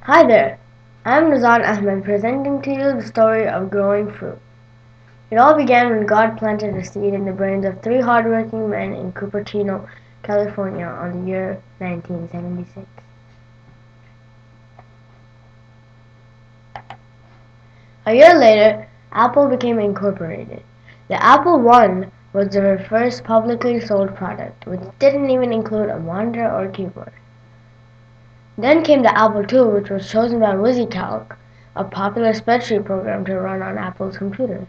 Hi there, I'm Nazan Ahmed presenting to you the story of growing fruit. It all began when God planted a seed in the brains of three hardworking men in Cupertino, California on the year 1976. A year later, Apple became incorporated. The Apple I was their first publicly sold product, which didn't even include a monitor or keyboard. Then came the Apple II, which was chosen by WYSICalc, a popular spreadsheet program to run on Apple's computers.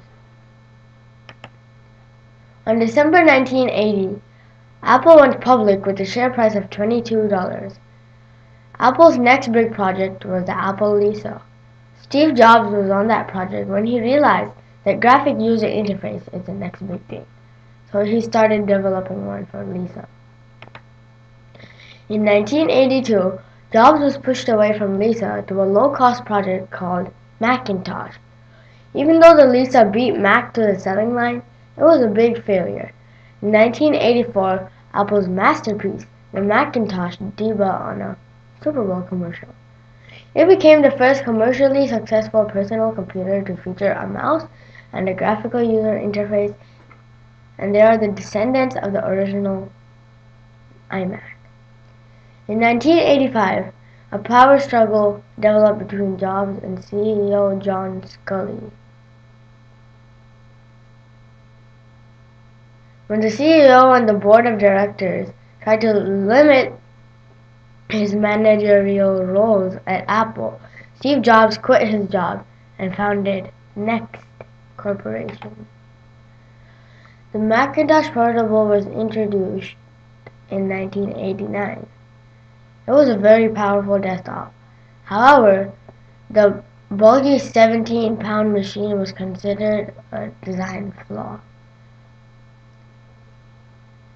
On December 1980, Apple went public with a share price of $22. Apple's next big project was the Apple Lisa. Steve Jobs was on that project when he realized that graphic user interface is the next big thing, so he started developing one for Lisa. In 1982, Jobs was pushed away from Lisa to a low-cost project called Macintosh. Even though the Lisa beat Mac to the selling line, it was a big failure. In 1984, Apple's masterpiece, the Macintosh, debuted on a Super Bowl commercial. It became the first commercially successful personal computer to feature a mouse and a graphical user interface, and they are the descendants of the original iMac. In 1985, a power struggle developed between Jobs and CEO John Sculley. When the CEO and the board of directors tried to limit his managerial roles at Apple, Steve Jobs quit his job and founded Next Corporation. The Macintosh Portable was introduced in 1989. It was a very powerful desktop. However, the bulky 17-pound machine was considered a design flaw.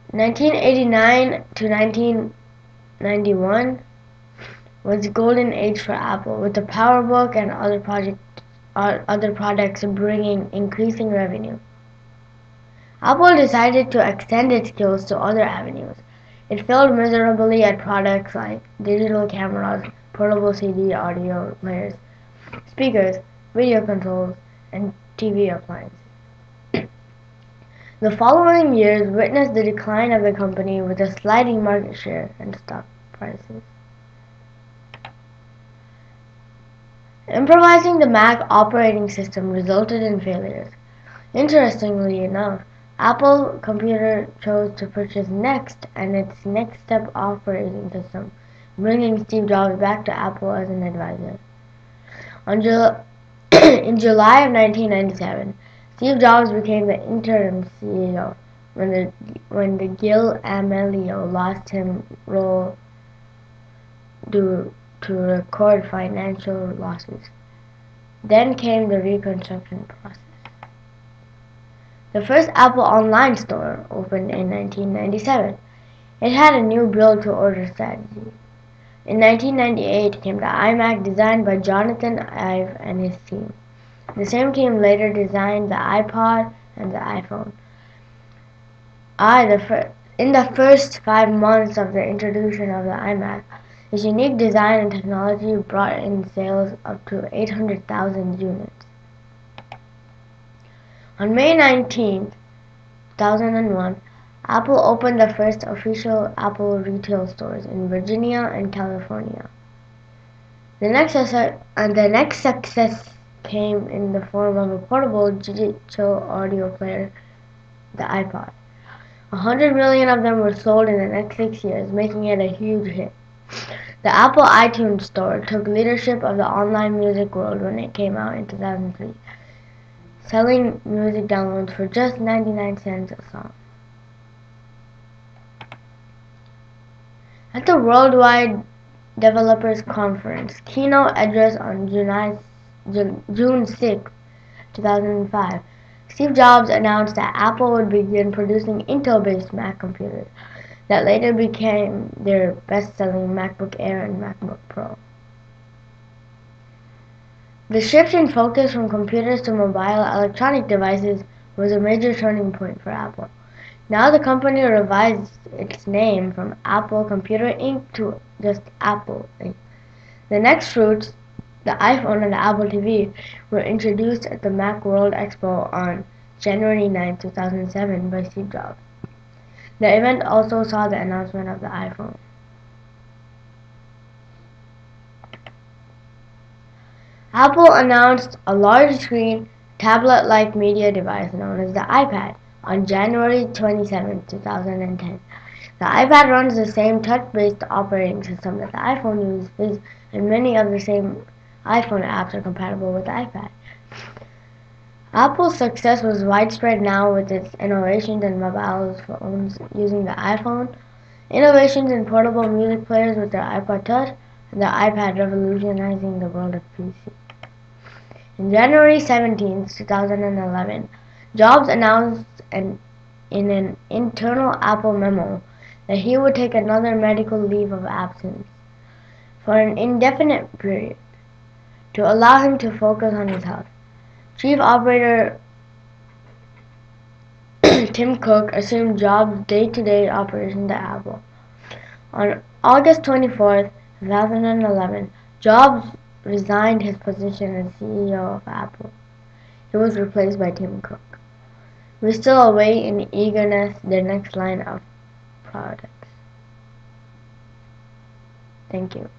1989 to 1991 was the golden age for Apple, with the PowerBook and other products bringing increasing revenue. Apple decided to extend its skills to other avenues. It failed miserably at products like digital cameras, portable CD audio players, speakers, video controls, and TV appliances. The following years witnessed the decline of the company with a sliding market share and stock prices. Improvising the Mac operating system resulted in failures. Interestingly enough, Apple Computer chose to purchase Next and its Next Step operating system, bringing Steve Jobs back to Apple as an advisor. In July of 1997, Steve Jobs became the interim CEO when the Gil Amelio lost his role due to record financial losses. Then came the reconstruction process. The first Apple online store opened in 1997. It had a new build-to-order strategy. In 1998 came the iMac designed by Jonathan Ive and his team. The same team later designed the iPod and the iPhone. In the first 5 months of the introduction of the iMac, its unique design and technology brought in sales up to 800,000 units. On May 19, 2001, Apple opened the first official Apple retail stores in Virginia and California. The next success came in the form of a portable digital audio player, the iPod. 100 million of them were sold in the next 6 years, making it a huge hit. The Apple iTunes Store took leadership of the online music world when it came out in 2003, selling music downloads for just 99 cents a song. At the Worldwide Developers Conference keynote address on June 6, 2005, Steve Jobs announced that Apple would begin producing Intel-based Mac computers that later became their best-selling MacBook Air and MacBook Pro. The shift in focus from computers to mobile electronic devices was a major turning point for Apple. Now the company revised its name from Apple Computer Inc. to just Apple Inc. The next fruits, the iPhone and the Apple TV, were introduced at the Mac World Expo on January 9, 2007 by Steve Jobs. The event also saw the announcement of the iPhone. Apple announced a large-screen, tablet-like media device known as the iPad on January 27, 2010. The iPad runs the same touch-based operating system that the iPhone uses, and many of the same iPhone apps are compatible with the iPad. Apple's success was widespread now with its innovations in mobile phones using the iPhone, innovations in portable music players with their iPod Touch, and the iPad revolutionizing the world of PC. On January 17, 2011, Jobs announced in an internal Apple memo that he would take another medical leave of absence for an indefinite period to allow him to focus on his health. Chief Operator Tim Cook assumed Jobs' day-to-day operations at Apple. On August 24, 2011, Jobs resigned his position as CEO of Apple. He was replaced by Tim Cook. We still await in eagerness their next line of products. Thank you.